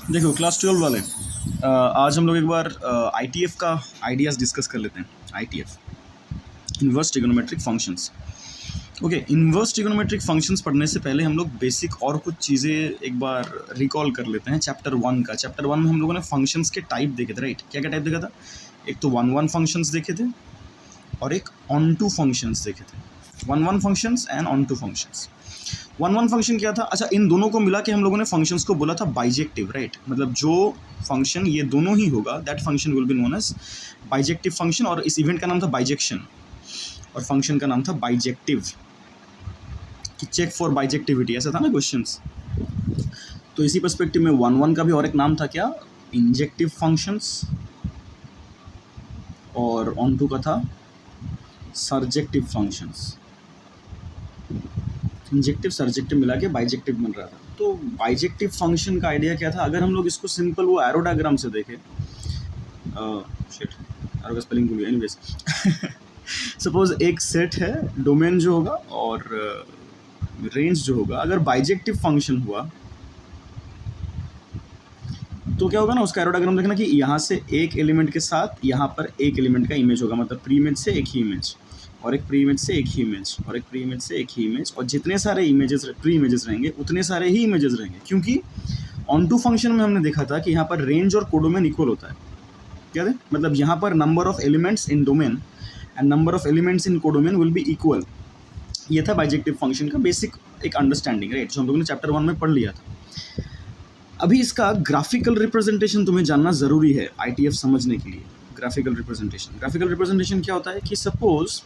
देखो क्लास 12 वाले आज हम लोग एक बार ITF का आइडियाज़ डिस्कस कर लेते हैं। ITF inverse trigonometric functions. Okay, inverse trigonometric functions पढ़ने से पहले हम लोग बेसिक और कुछ चीज़ें एक बार रिकॉल कर लेते हैं चैप्टर 1 का। चैप्टर 1 में हम लोगों ने फंक्शंस के टाइप देखे थे, राइट? क्या क्या टाइप देखा था? एक तो 1-1 फंक्शंस देखे थे और एक ऑन-टू फंक्शंस देखे थे। 1-1 functions and on-to functions. 1-1 function क्या था? अच्छा, इन दोनों को मिला के हम लोगों ने फंक्शंस को बोला था बाइजेक्टिव, राइट? मतलब जो फंक्शन ये दोनों ही होगा that function will be known as bijective function, और इस इवेंट का नाम था बाइजेक्शन और फंक्शन का नाम था बाइजेक्टिव, कि चेक फॉर बाइजेक्टिविटी, ऐसा था ना क्वेश्चंस। तो इसी पर्सपेक्टिव में 1-1 का भी और एक नाम था क्या? इंजेक्टिव फंक्शंस, और ऑन-टू का था सर्जेक्टिव फंक्शंस। इंजेक्टिव सर्जेक्टिव मिला के बाइजेक्टिव बन रहा था। तो बाइजेक्टिव फंक्शन का आइडिया क्या था? अगर हम लोग इसको सिंपल वो एरो डायग्राम से देखें, शिट एरो का स्पेलिंग भूल गया, एनीवेज सपोज एक सेट है, डोमेन जो होगा और रेंज जो होगा, अगर बाइजेक्टिव फंक्शन हुआ तो क्या होगा ना, उसका एरो डायग्राम देखना कि यहाँ से एक एलिमेंट के साथ यहाँ पर एक एलिमेंट का इमेज होगा, मतलब प्री इमेज से एक ही इमेज और एक प्री इमेज से एक ही इमेज और एक प्री इमेज से एक ही इमेज, और जितने सारे इमेजेस प्री इमेजेस रहेंगे उतने सारे ही इमेजेस रहेंगे, क्योंकि ऑन टू फंक्शन में हमने देखा था कि यहाँ पर रेंज और कोडोमेन इक्वल होता है। क्या है? मतलब यहाँ पर number of elements in domain and number of elements in codomain will be equal. ये था बाइजेक्टिव फंक्शन का बेसिक एक अंडरस्टैंडिंग, राइट? जो हम लोगों ने चैप्टर 1 में पढ़ लिया था। अभी इसका ग्राफिकल रिप्रेजेंटेशन तुम्हें जानना ज़रूरी है ITF समझने के लिए। ग्राफिकल रिप्रेजेंटेशन क्या होता है कि सपोज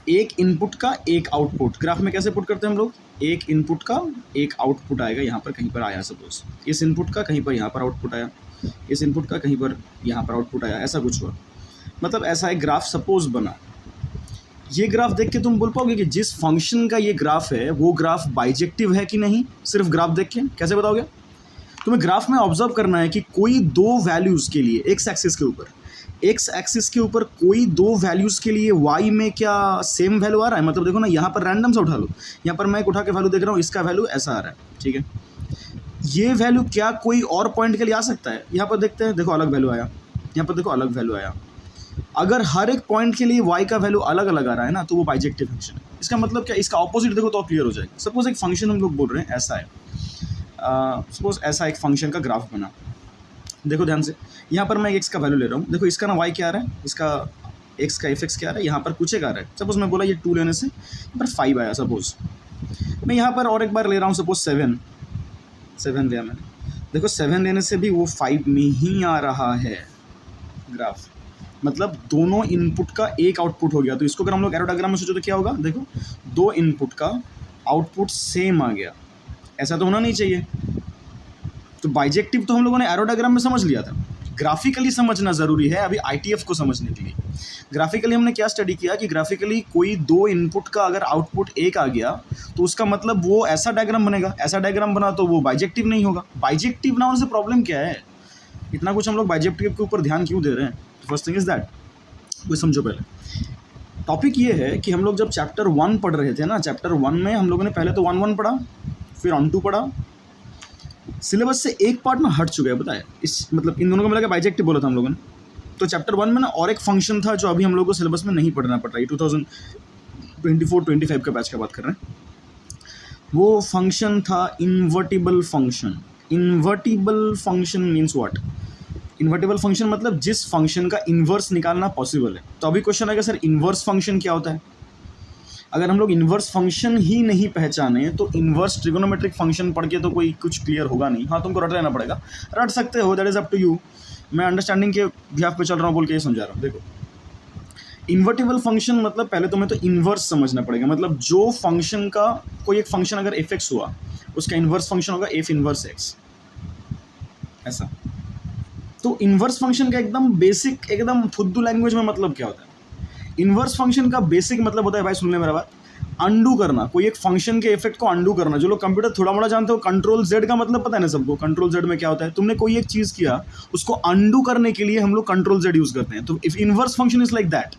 एक इनपुट का एक आउटपुट, ग्राफ में कैसे पुट करते हैं हम लोग? एक इनपुट का एक आउटपुट आएगा, यहाँ पर कहीं पर आया, सपोज इस इनपुट का कहीं पर यहाँ पर आउटपुट आया, इस इनपुट का कहीं पर यहाँ पर आउटपुट आया, ऐसा कुछ हुआ। मतलब ऐसा एक ग्राफ सपोज बना। ये ग्राफ देख के तुम बोल पाओगे कि जिस फंक्शन का ये ग्राफ है वो ग्राफ बाइजेक्टिव है कि नहीं? सिर्फ ग्राफ देख के कैसे बताओगे? तुम्हें ग्राफ में ऑब्जर्व करना है कि कोई दो वैल्यूज़ के लिए एक्स एक्सिस के ऊपर कोई दो वैल्यूज़ के लिए वाई में क्या सेम वैल्यू आ रहा है? मतलब देखो ना, यहाँ पर रैंडम से उठा लो, यहाँ पर मैं एक उठा के वैल्यू देख रहा हूँ, इसका वैल्यू ऐसा आ रहा है, ठीक है? ये वैल्यू क्या कोई और पॉइंट के लिए आ सकता है? यहाँ पर देखते हैं, देखो अलग वैल्यू आया, यहाँ पर देखो अलग वैल्यू आया। अगर हर एक पॉइंट के लिए वाई का वैल्यू अलग अलग आ रहा है ना, तो वो बाइजेक्टिव फंक्शन है। इसका मतलब क्या? इसका ऑपोजिट देखो तो क्लियर हो जाएगा। सपोज एक फंक्शन हम लोग बोल रहे हैं ऐसा है, सपोज ऐसा एक फंक्शन का ग्राफ बना, देखो ध्यान से, यहाँ पर मैं एक्स का वैल्यू ले रहा हूँ, देखो इसका ना वाई क्या आ रहा है, इसका एक्स का एफ एक्स क्या आ रहा है, यहाँ पर कुछ एक आ रहा है। सपोज मैं बोला ये 2 लेने से यहाँ पर 5 आया, सपोज मैं यहाँ पर और एक बार ले रहा हूँ, सपोज 7 लिया मैंने, देखो 7 लेने से भी वो 5 में ही आ रहा है ग्राफ, मतलब दोनों इनपुट का एक आउटपुट हो गया। तो इसको अगर हम लोग एरो डायग्राम में सोचो तो क्या होगा? देखो दो इनपुट का आउटपुट सेम आ गया, ऐसा तो होना नहीं चाहिए। तो बाइजेक्टिव तो हम लोगों ने एरो डायग्राम में समझ लिया था, ग्राफिकली समझना ज़रूरी है अभी ITF को समझने के लिए। ग्राफिकली हमने क्या स्टडी किया कि ग्राफिकली कोई दो इनपुट का अगर आउटपुट एक आ गया तो उसका मतलब वो ऐसा डायग्राम बनेगा, ऐसा डायग्राम बना तो वो बाइजेक्टिव नहीं होगा। बाइजेक्टिव ना होने से प्रॉब्लम क्या है? इतना कुछ हम लोग बाइजेक्टिव के ऊपर ध्यान क्यों दे रहे हैं? फर्स्ट थिंग इज़ दैट, वो समझो पहले। टॉपिक ये है कि हम लोग जब चैप्टर 1 पढ़ रहे थे ना, चैप्टर 1 में हम लोगों ने पहले तो 1-1 पढ़ा, फिर ऑन-टू पढ़ा। सिलेबस से एक पार्ट ना हट चुका है, पता है? इस मतलब इन दोनों को मिला के बाइजेक्टिव बोला था हम लोगों ने। तो चैप्टर 1 में ना और एक फंक्शन था जो अभी हम लोगों को सिलेबस में नहीं पढ़ना पड़ रहा है, 2024-25 का बैच का बात कर रहे हैं। वो फंक्शन था invertible function. Invertible function means what? Invertible function मतलब जिस फंक्शन का इन्वर्स निकालना पॉसिबल है। तो अभी क्वेश्चन आएगा, सर इन्वर्स फंक्शन क्या होता है? अगर हम लोग इन्वर्स फंक्शन ही नहीं पहचाने तो इन्वर्स ट्रिगोनोमेट्रिक फंक्शन पढ़ के तो कोई कुछ क्लियर होगा नहीं। हाँ, तुमको रट लेना पड़ेगा, रट सकते हो, that is up to you. मैं अंडरस्टैंडिंग के बिहाफ पे चल रहा हूँ बोल के ये समझा रहा हूँ। देखो इन्वर्टिबल फंक्शन मतलब पहले तुम्हें तो इन्वर्स समझना पड़ेगा, मतलब जो फंक्शन का कोई एक फंक्शन अगर एफ एक्स हुआ उसका इन्वर्स फंक्शन होगा एफ इन्वर्स एक्स, ऐसा। तो इन्वर्स फंक्शन का एकदम बेसिक, एकदम फुद्दू लैंग्वेज में मतलब क्या होता है? इन्वर्स फंक्शन का बेसिक मतलब होता है, भाई सुन ले मेरा बात, अंडू करना, कोई एक फंक्शन के इफेक्ट को अंडू करना। जो लोग कंप्यूटर थोड़ा मोड़ा जानते हो, कंट्रोल जेड का मतलब पता है ना सबको? कंट्रोल जेड में क्या होता है? तुमने कोई एक चीज़ किया, उसको अंडू करने के लिए हम लोग कंट्रोल जेड यूज़ करते हैं। तो if inverse function is like that,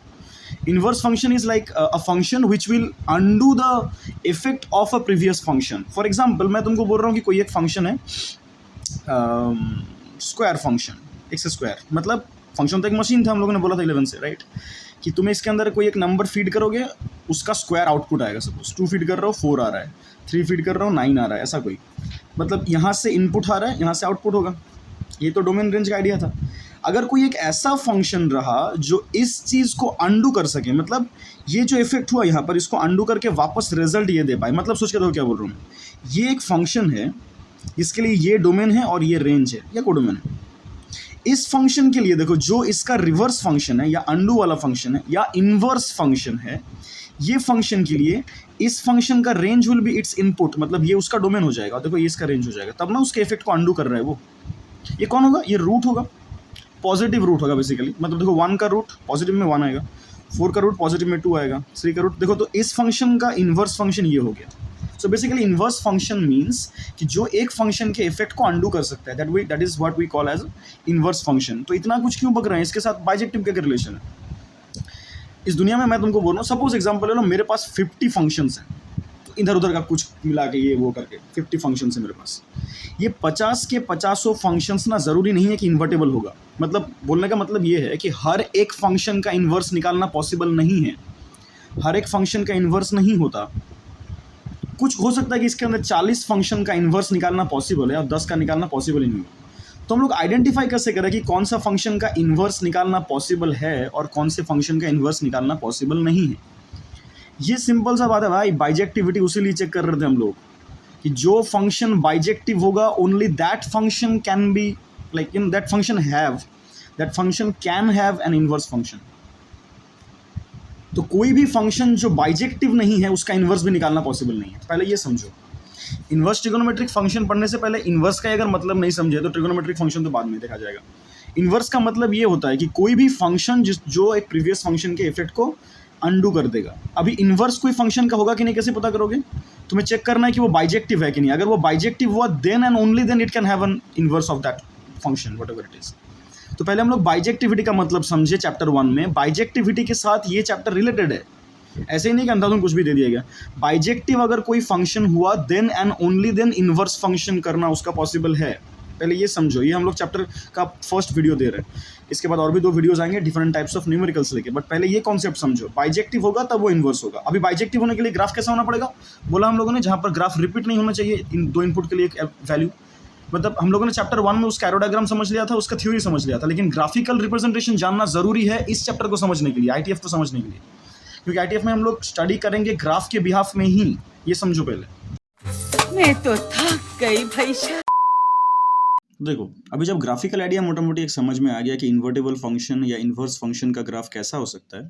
inverse function is like a function which will undo the effect of a previous function. For example मैं तुमको बोल रहा हूँ कि कोई एक फंक्शन है स्क्वायर फंक्शन, एक्स स्क्वायर, मतलब फंक्शन तो एक मशीन था, हम लोगों ने बोला था 11 से, राइट, कि तुम्हें इसके अंदर कोई एक नंबर फीड करोगे, उसका स्क्वायर आउटपुट आएगा। सपोज 2 फीड कर रहे हो 4 आ रहा है, 3 फीड कर रहे हो 9 आ रहा है, ऐसा कोई, मतलब यहाँ से इनपुट आ रहा है, यहाँ से आउटपुट होगा। ये तो डोमेन रेंज का आइडिया था। अगर कोई एक ऐसा फंक्शन रहा जो इस चीज़ को अंडू कर सके, मतलब ये जो इफेक्ट हुआ यहाँ पर, इसको अंडू करके वापस रिजल्ट ये दे पाए, मतलब सोच के देखो क्या बोल रहा हूँ मैं। ये एक फंक्शन है, इसके लिए ये डोमेन है और ये रेंज है, या कोडोमेन है। इस फंक्शन के लिए देखो, जो इसका रिवर्स फंक्शन है या अंडू वाला फंक्शन है या इनवर्स फंक्शन है, ये फंक्शन के लिए इस फंक्शन का range will be it's input, मतलब ये उसका डोमेन हो जाएगा। देखो ये इसका रेंज हो जाएगा, तब ना उसके इफेक्ट को अंडू कर रहा है वो। ये कौन होगा? ये रूट होगा, पॉजिटिव रूट होगा बेसिकली। मतलब देखो 1 का रूट पॉजिटिव में 1 आएगा, 4 का रूट पॉजिटिव में 2 आएगा, 3 का रूट, देखो तो इस फंक्शन का इन्वर्स फंक्शन ये हो गया। So basically inverse function means कि जो एक फंक्शन के इफेक्ट को अंडू कर सकता है, that is what we call as inverse function. तो इतना कुछ क्यों बक रहे हैं? इसके साथ बाइजेक्टिव का रिलेशन है इस दुनिया में? मैं तुमको बोल रहा हूँ, सपोज एग्जाम्पल ले लो, मेरे पास 50 फंक्शंस हैं, तो इधर उधर का कुछ मिला के ये वो करके 50 फंक्शंस है मेरे पास। ये 50 के 50 फंक्शंस ना ज़रूरी नहीं है कि इन्वर्टेबल होगा। मतलब बोलने का मतलब ये है कि हर एक फंक्शन का इन्वर्स निकालना पॉसिबल नहीं है, हर एक फंक्शन का इन्वर्स नहीं होता। कुछ हो सकता है कि इसके अंदर 40 फंक्शन का इन्वर्स निकालना पॉसिबल है और 10 का निकालना पॉसिबल ही नहीं है। तो हम लोग आइडेंटिफाई कैसे करें कि कौन सा फंक्शन का इन्वर्स निकालना पॉसिबल है और कौन से फंक्शन का इन्वर्स निकालना पॉसिबल नहीं है? ये सिंपल सा बात है भाई, बाइजेक्टिविटी उसीलिए चेक कर रहे थे हम लोग कि जो फंक्शन बाइजेक्टिव होगा, only that function can be like in that function can have N inverse function. तो कोई भी फंक्शन जो बाइजेक्टिव नहीं है उसका इन्वर्स भी निकालना पॉसिबल नहीं है। पहले ये समझो, इन्वर्स ट्रिगोनोमेट्रिक फंक्शन पढ़ने से पहले इन्वर्स का अगर मतलब नहीं समझे तो ट्रिगोनोमेट्रिक फंक्शन तो बाद में देखा जाएगा। इन्वर्स का मतलब ये होता है कि कोई भी फंक्शन जो एक प्रीवियस फंक्शन के इफेक्ट को अंडू कर देगा। अभी इन्वर्स कोई फंक्शन का होगा कि नहीं, कैसे पता करोगे? तुम्हें चेक करना है कि वो बाइजेक्टिव है कि नहीं। अगर वो बाइजेक्टिव हुआ, then and only then it can have an inverse of that function whatever it is. तो पहले हम लोग बाइजेक्टिविटी का मतलब समझे चैप्टर 1 में। बाइजेक्टिविटी के साथ ये चैप्टर रिलेटेड है, ऐसे ही नहीं कि अंधाधुन कुछ भी दे दिया गया। बाइजेक्टिव अगर कोई फंक्शन हुआ, then and only then inverse function करना उसका पॉसिबल है। पहले ये समझो, ये हम लोग चैप्टर का फर्स्ट वीडियो दे रहे हैं, इसके बाद और भी 2 वीडियोस आएंगे डिफरेंट टाइप्स ऑफ न्यूमेरिकल्स लेके। बट पहले ये कॉन्सेप्ट समझो, बाइजेक्टिव होगा तब वो इन्वर्स होगा। अभी बाइजेक्टिव होने के लिए ग्राफ कैसा होना पड़ेगा बोला हम लोगों ने, जहाँ पर ग्राफ रिपीट नहीं होना चाहिए इन 2 इनपुट के लिए एक वैल्यू। मतलब हम लोगों ने चैप्टर 1 में उसका एरो डायग्राम समझ लिया था, उसका थ्योरी समझ लिया था, लेकिन ग्राफिकल रिप्रेजेंटेशन जानना जरूरी है इस चैप्टर को समझने के लिए, आईटीएफ को समझने के लिए, क्योंकि आईटीएफ में हम लोग स्टडी करेंगे ग्राफ के बिहाफ में ही। ये समझो पहले। मैं तो थक गई भाई। देखो अभी जब ग्राफिकल आइडिया मोटा मोटी एक समझ में आ गया कि इन्वर्टेबल फंक्शन या इन्वर्स फंक्शन का ग्राफ कैसा हो सकता है,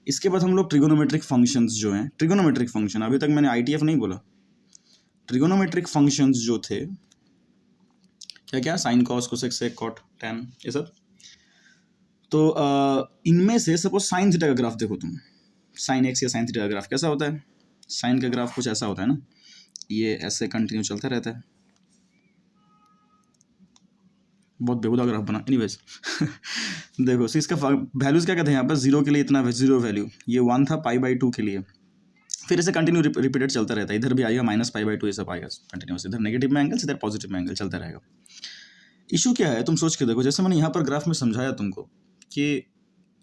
इसके बाद हम लोग ट्रिगोनोमेट्रिक फंक्शंस जो हैं, ट्रिगोनोमेट्रिक फंक्शन, अभी तक मैंने आईटीएफ नहीं बोला, ट्रिगोनोमेट्रिक फंक्शंस जो थे क्या क्या, sine cos cosec sec cot tan, ये सब। तो इनमें से सपोज साइन थीटा का ग्राफ देखो तुम, साइन एक्स या साइन थीटा का ग्राफ कैसा होता है? साइन का ग्राफ कुछ ऐसा होता है ना, ये ऐसे कंटिन्यू चलता रहता है, बहुत बेहुदा ग्राफ बना। एनीवेज देखो इसका वैल्यूज क्या कहते हैं यहाँ पर, 0 के लिए इतना 0 वैल्यू, ये 1 था π/2 के लिए, फिर ऐसे कंटिन्यू रिपीटेड चलता रहता है। इधर भी आएगा -π/2, ये सब आएगा कंटिन्यूस, इधर नेगेटिव में एंगल, इधर पॉजिटिव में एंगल चलता रहेगा। इशू क्या है तुम सोच के देखो, जैसे मैंने यहाँ पर ग्राफ में समझाया तुमको कि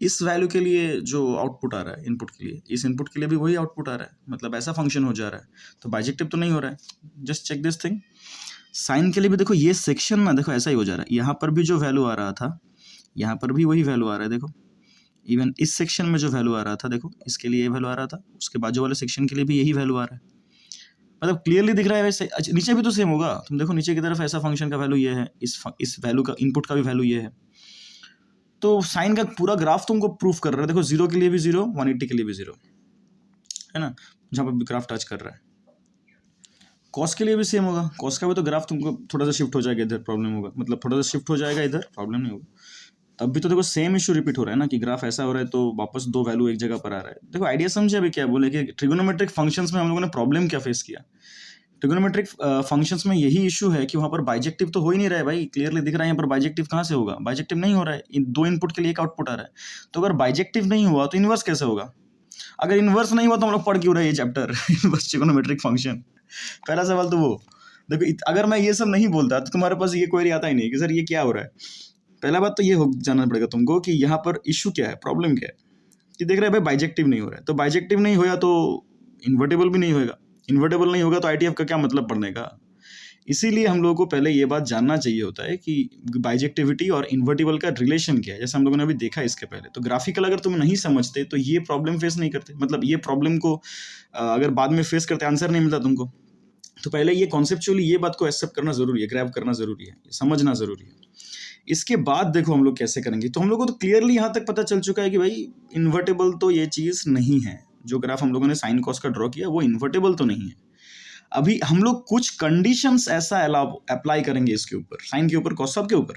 इस वैल्यू के लिए जो आउटपुट आ रहा है इनपुट के लिए, इस इनपुट के लिए भी वही आउटपुट आ रहा है, मतलब ऐसा फंक्शन हो जा रहा है, तो बाइजेक्टिव तो नहीं हो रहा है। Just check this thing, sine के लिए भी देखो ये सेक्शन ना, देखो ऐसा ही हो जा रहा है, यहाँ पर भी जो वैल्यू आ रहा था यहाँ पर भी वही वैल्यू आ रहा है। देखो इवन इस सेक्शन में जो वैल्यू आ रहा था, देखो इसके लिए ये वैल्यू आ रहा था, उसके बाजू वाले सेक्शन के लिए भी यही वैल्यू आ रहा है, मतलब क्लियरली दिख रहा है वैसे। अच्छा नीचे भी तो सेम होगा, तुम देखो नीचे की तरफ ऐसा फंक्शन का वैल्यू ये है, इस वैल्यू का इनपुट का भी वैल्यू ये है। तो साइन का पूरा ग्राफ तुमको प्रूफ कर रहा है, देखो 0 के लिए भी 0, 180 के लिए भी 0 है ना, जहाँ पर ग्राफ टच कर रहा है। कॉस के लिए भी सेम होगा, कॉस का भी तो ग्राफ तुमको थोड़ा सा शिफ्ट हो जाएगा इधर, प्रॉब्लम होगा, मतलब थोड़ा सा शिफ्ट हो जाएगा इधर, प्रॉब्लम नहीं होगा। तब भी तो देखो सेम इशू रिपीट हो रहा है ना, कि ग्राफ ऐसा हो रहा है तो वापस 2 वैल्यू एक जगह पर आ रहा है। देखो आइडिया समझे अभी क्या बोले कि ट्रिगोनोमेट्रिक फंक्शंस में हम लोगों ने प्रॉब्लम क्या फेस किया। ट्रिगोनोमेट्रिक फंक्शंस में यही इशू है कि वहाँ पर बाइजेक्टिव तो हो ही नहीं रहा है भाई, क्लियरली दिख रहा है यहाँ पर बाइजेक्टिव कहाँ से होगा, बाइजेक्टिव नहीं हो रहा है, 2 इनपुट के लिए एक आउटपुट आ रहा है। तो अगर बाइजेक्टिव नहीं हुआ तो इन्वर्स कैसे होगा? अगर इन्वर्स नहीं हुआ तो हम लोग पढ़ क्यों रहे ये चैप्टर इन्वर्स ट्रिगोनोमेट्रिक फंक्शन? पहला सवाल तो वो। देखो अगर मैं ये सब नहीं बोलता तो तुम्हारे पास ये क्वेरी आता ही नहीं कि सर ये क्या हो रहा है। पहला बात तो ये हो जानना पड़ेगा तुमको कि यहाँ पर इशू क्या है, प्रॉब्लम क्या है। कि देख रहे हैं भाई बाइजेक्टिव नहीं हो रहा है, तो बाइजेक्टिव नहीं होया तो इन्वर्टेबल भी नहीं होएगा, इन्वर्टेबल नहीं होगा तो आईटीएफ का क्या मतलब पढ़ने का। इसीलिए हम लोगों को पहले ये बात जानना चाहिए होता है कि बाइजेक्टिविटी और इन्वर्टिबल का रिलेशन क्या है, जैसे हम लोगों ने अभी देखा इसके पहले। तो ग्राफिकल अगर तुम नहीं समझते तो ये प्रॉब्लम फेस नहीं करते, मतलब ये प्रॉब्लम को अगर बाद में फेस करते आंसर नहीं मिलता तुमको, तो पहले ये कॉन्सेप्चुअली ये बात को एक्सेप्ट करना जरूरी है, ग्रैब करना जरूरी है, समझना जरूरी है। इसके बाद देखो हम लोग कैसे करेंगे। तो हम लोग को तो क्लियरली यहाँ तक पता चल चुका है कि भाई इन्वर्टेबल तो ये चीज़ नहीं है। जो ग्राफ हम लोगों ने साइन कॉस का ड्रॉ किया वो इन्वर्टेबल तो नहीं है। अभी हम लोग कुछ कंडीशंस ऐसा अप्लाई करेंगे इसके ऊपर, साइन के ऊपर, कॉस सब के ऊपर,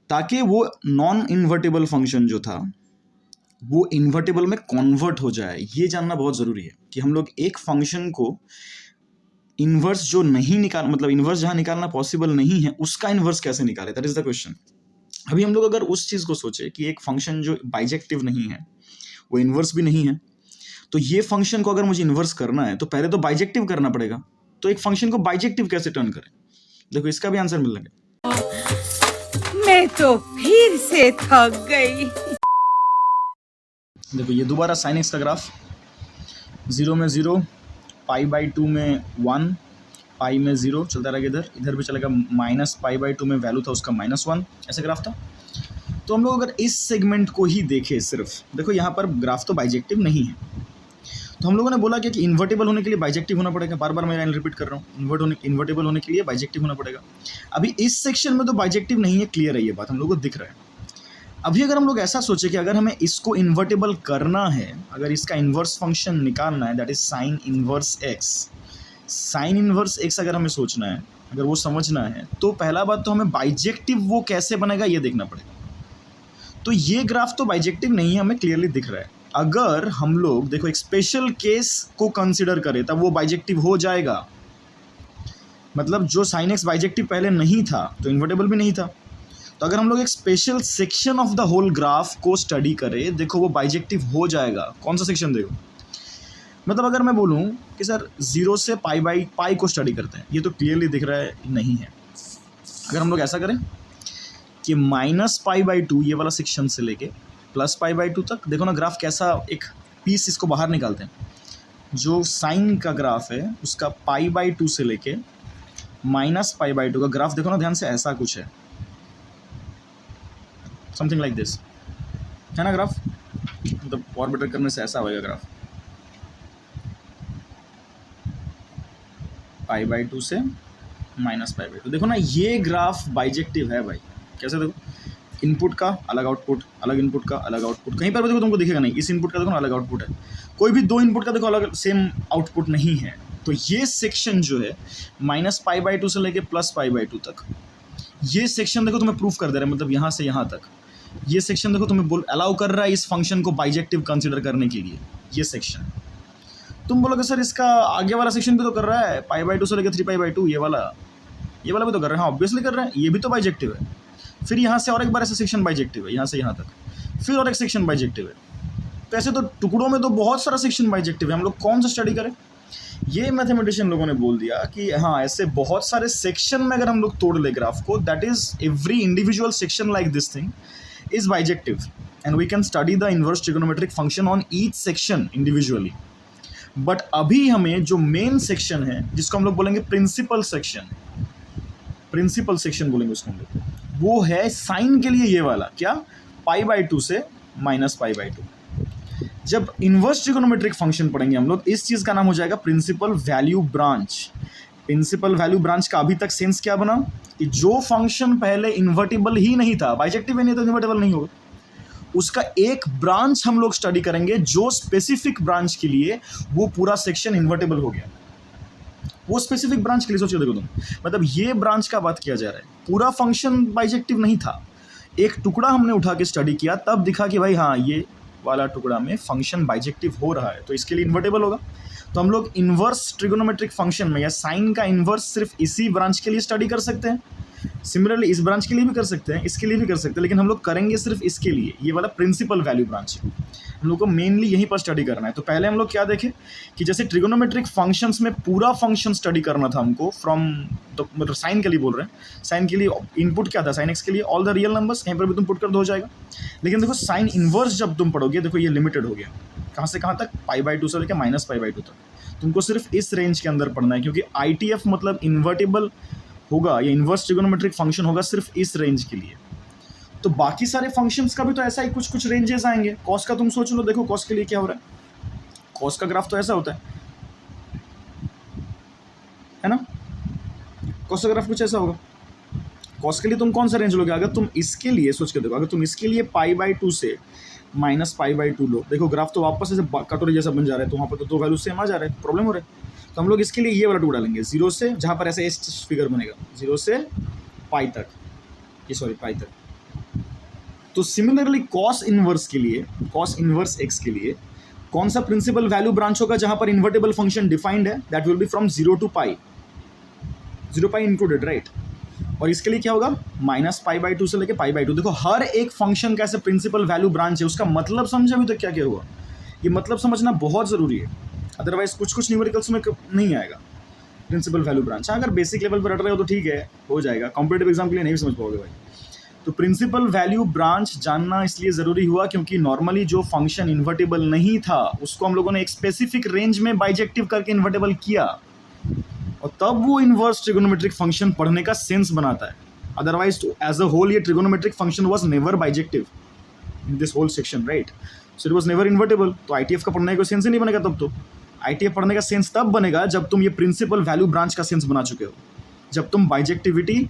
ताकि वो नॉन इन्वर्टेबल फंक्शन जो था वो इन्वर्टेबल में कन्वर्ट हो जाए। ये जानना बहुत ज़रूरी है कि हम लोग एक फंक्शन को इन्वर्स जो नहीं निकाल, मतलब इन्वर्स जहाँ निकालना पॉसिबल नहीं है उसका इन्वर्स कैसे निकाले, दैट इज द क्वेश्चन। अभी हम लोग अगर उस चीज़ को सोचे कि एक फंक्शन जो बाइजेक्टिव नहीं है, वो इन्वर्स भी नहीं है, तो ये फंक्शन को अगर मुझे इन्वर्स करना है तो पहले तो बाइजेक्टिव करना पड़ेगा। तो एक फंक्शन को बाइजेक्टिव कैसे टर्न करें, देखो इसका भी आंसर मिल लगे। मैं तो फिर से थक गई। देखो ये दोबारा साइन एक्स का ग्राफ, 0 में 0, π/2 में 1, पाई में 0 चलता रहेगा, इधर इधर भी चलेगा, -π/2 में वैल्यू था उसका -1, ऐसे ग्राफ था। तो हम लोग अगर इस सेगमेंट को ही देखें सिर्फ, देखो यहाँ पर ग्राफ तो बाइजेक्टिव नहीं है, तो हम लोगों ने बोला कि इन्वर्टेबल होने के लिए बाइजेक्टिव होना पड़ेगा। बार बार मैं लाइन रिपीट कर रहा हूँ, इन्वर्टेबल होने के लिए बाइजेक्टिव होना पड़ेगा। अभी इस सेक्शन में तो बाइजेक्टिव नहीं है, क्लियर है ये बात, हम लोग को दिख रहा है। अभी अगर हम लोग ऐसा सोचे कि अगर हमें इसको इन्वर्टेबल करना है, अगर इसका इन्वर्स फंक्शन निकालना है, that is sine inverse x, sign inverse x अगर हमें सोचना है, अगर वो समझना है, तो पहला बात तो हमें बाइजेक्टिव वो कैसे बनेगा ये देखना पड़ेगा। तो ये ग्राफ तो बाइजेक्टिव नहीं है, हमें क्लियरली दिख रहा है। अगर हम लोग देखो एक स्पेशल केस को कंसिडर करें तब वो बाइजेक्टिव हो जाएगा। मतलब जो साइन एक्स बाइजेक्टिव पहले नहीं था तो इन्वर्टेबल भी नहीं था, तो अगर हम लोग एक special section of the whole graph को स्टडी करें, देखो वो बाइजेक्टिव हो जाएगा। कौन सा सेक्शन देखो, मतलब अगर मैं बोलूं कि सर 0 से π/π को स्टडी करते हैं, ये तो क्लियरली दिख रहा है नहीं है। अगर हम लोग ऐसा करें कि -π/2 ये वाला सेक्शन से लेके +π/2 तक, देखो ना ग्राफ कैसा, एक पीस इसको बाहर निकालते हैं। जो साइन का ग्राफ है उसका π/2 से लेके -π/2 का ग्राफ देखो ना ध्यान से, ऐसा कुछ है, समथिंग लाइक दिस, है ना ग्राफ। मतलब और बेटर करने से ऐसा होगा ग्राफ, π/2 से -π/2। देखो ना ये ग्राफ बाइजेक्टिव है भाई। कैसे देखो, इनपुट का अलग आउटपुट, अलग इनपुट का अलग आउटपुट, कहीं पर भी देखो तुमको दिखेगा नहीं। इस इनपुट का देखो ना अलग आउटपुट है, कोई भी दो इनपुट का देखो अलग सेम आउटपुट नहीं है। तो ये सेक्शन जो है -π/2 से लेके +π/2 तक, ये सेक्शन देखो तुम्हें प्रूफ कर दे रहा है, मतलब यहाँ से यहाँ तक ये सेक्शन देखो तुम्हें अलाउ कर रहा है इस फंक्शन को बाइजेक्टिव कंसिडर करने के लिए। ये सेक्शन तुम बोलोगे सर इसका आगे वाला सेक्शन भी तो कर रहा है, π/2 से लेकर 3π/2, ये वाला भी तो कर रहा है। हाँ ऑब्वियसली कर रहा है, ये भी तो बाइजेक्टिव है। फिर यहाँ से और एक बार ऐसा सेक्शन बाइजेक्टिव है, यहाँ से यहाँ तक, फिर और एक सेक्शन बाइजेक्टिव है। तो ऐसे तो टुकड़ों में तो बहुत सारा सेक्शन बाइजेक्टिव है। हम लोग कौन सा स्टडी करें? ये मैथमेटिशियन लोगों ने बोल दिया कि हाँ ऐसे बहुत सारे सेक्शन में अगर हम लोग तोड़ ले ग्राफ को, that is every individual section like this thing is bijective and we can study the inverse trigonometric function on each section individually. But अभी हमें जो मेन सेक्शन है जिसको हम लोग बोलेंगे प्रिंसिपल सेक्शन बोलेंगे उसको हम लोग, वो है साइन के लिए ये वाला, क्या, π/2 से -π/2। जब इन्वर्स ट्रिगोनोमेट्रिक फंक्शन पढ़ेंगे हम लोग, इस चीज़ का नाम हो जाएगा principal value branch. Principal value branch का अभी तक सेंस क्या बना कि जो फंक्शन पहले इन्वर्टिबल ही नहीं था, बाइजेक्टिव ही नहीं तो इन्वर्टिबल नहीं होगा, उसका एक ब्रांच हम लोग स्टडी करेंगे जो स्पेसिफिक ब्रांच के लिए वो पूरा सेक्शन इन्वर्टिबल हो गया। वो स्पेसिफिक ब्रांच के लिए सोचो, देखो तुम, मतलब ये ब्रांच का बात किया जा रहा है, पूरा फंक्शन बाइजेक्टिव नहीं था, एक टुकड़ा हमने उठा के स्टडी किया, तब दिखा कि भाई हाँ ये वाला टुकड़ा में फंक्शन बाइजेक्टिव हो रहा है, तो इसके लिए इन्वर्टेबल होगा। तो हम लोग इन्वर्स ट्रिगोनोमेट्रिक फंक्शन में या साइन का इन्वर्स सिर्फ इसी ब्रांच के लिए स्टडी कर सकते हैं। सिमिलरली इस ब्रांच के लिए भी कर सकते हैं, इसके लिए भी कर सकते हैं, लेकिन हम लोग करेंगे सिर्फ इसके लिए, ये वाला प्रिंसिपल वैल्यू ब्रांच है। हम लोग को मेनली यहीं पर स्टडी करना है। तो पहले हम लोग क्या देखें कि जैसे ट्रिगोनोमेट्रिक फंक्शंस में पूरा फंक्शन स्टडी करना था हमको फ्रॉम, तो मतलब साइन के लिए बोल रहे हैं, साइन के लिए इनपुट क्या था, साइन एक्स के लिए ऑल द रियल नंबर्स, कहीं पर भी तुम पुट कर दो हो जाएगा। लेकिन देखो साइन इन्वर्स जब तुम पढ़ोगे, देखो ये लिमिटेड हो गया, कहाँ से कहाँ तक, π/2 से लेकर -π/2 तक। तुमको सिर्फ इस रेंज के अंदर पढ़ना है, क्योंकि ITF मतलब इन्वर्टिबल होगा, ये इन्वर्स ट्रिगोनोमेट्रिक फंक्शन होगा सिर्फ इस रेंज के लिए। तो बाकी सारे फंक्शंस का भी तो ऐसा ही कुछ कुछ रेंजेस आएंगे। कॉस का तुम सोच लो, देखो कॉस के लिए क्या हो रहा है, कॉस का ग्राफ तो ऐसा होता है ना, कॉस का ग्राफ कुछ ऐसा होगा। कॉस के लिए तुम कौन सा रेंज लोगे, अगर तुम इसके लिए सोच के देखो, अगर तुम इसके लिए π/2 से -π/2 लो, देखो ग्राफ तो वापस ऐसे कटोरी जैसा बन जा रहा है, तो वहाँ पर तो दो वैल्यू सेम आ जा रहे हैं, प्रॉब्लम हो रहा है। तो हम लोग इसके लिए ये वाला 2 डालेंगे, 0 से, जहाँ पर ऐसे एस फिगर बनेगा 0 से पाई तक, ये सॉरी पाई तक। तो सिमिलरली कॉस इनवर्स के लिए, कॉस इनवर्स एक्स के लिए कौन सा प्रिंसिपल वैल्यू ब्रांच होगा जहाँ पर इन्वर्टेबल फंक्शन डिफाइंड है, that will be from 0 to π, 0 π included, right. और इसके लिए क्या होगा, -π/2 से लेके π/2। देखो हर एक फंक्शन का ऐसे प्रिंसिपल वैल्यू ब्रांच है, उसका मतलब समझे अभी तक क्या क्या हुआ, ये मतलब समझना बहुत ज़रूरी है, अदरवाइज कुछ कुछ न्यूमेरिकल्स में नहीं आएगा प्रिंसिपल वैल्यू ब्रांच। अगर बेसिक लेवल पर रट रहे हो तो ठीक है, हो जाएगा, कॉम्पिटेटिव एग्जाम के लिए नहीं भी समझ पाओगे भाई। तो प्रिंसिपल वैल्यू ब्रांच जानना इसलिए ज़रूरी हुआ क्योंकि नॉर्मली जो फंक्शन इन्वर्टेबल नहीं था उसको हम लोगों ने एक स्पेसिफिक रेंज में बाइजेक्टिव करके इन्वर्टेबल किया, और तब वो इन्वर्स ट्रिगोनोमेट्रिक फंक्शन पढ़ने का सेंस बनाता है। अदरवाइज एज अ होल ये trigonometric function was never bijective in this whole section, right. So it was never invertible. तो ITF का पढ़ने का कोई सेंस ही नहीं बनेगा तब। तो ITF पढ़ने का सेंस तब बनेगा जब तुम ये प्रिंसिपल वैल्यू ब्रांच का सेंस बना चुके हो, जब तुम बाइजेक्टिविटी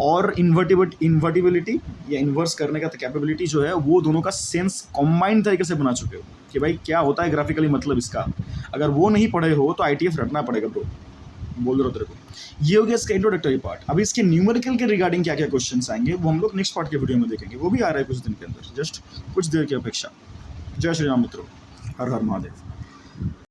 और इन्वर्टिबिलिटी या इन्वर्स करने का कैपेबिलिटी जो है वो दोनों का सेंस कॉम्बाइंड तरीके से बना चुके हो कि भाई क्या होता है ग्राफिकली मतलब इसका। अगर वो नहीं पढ़े हो तो ITF रटना पड़ेगा ब्रो, बोल रहे हो तेरे को। ये हो गया इसका इंट्रोडक्टरी पार्ट। अभी इसके न्यूमेरिकल के रिगार्डिंग क्या क्या क्वेश्चंस आएंगे वो हम लोग नेक्स्ट पार्ट के वीडियो में देखेंगे, वो भी आ रहा है कुछ दिन के अंदर, जस्ट कुछ देर की अपेक्षा। जय श्री राम मित्रों, हर हर महादेव।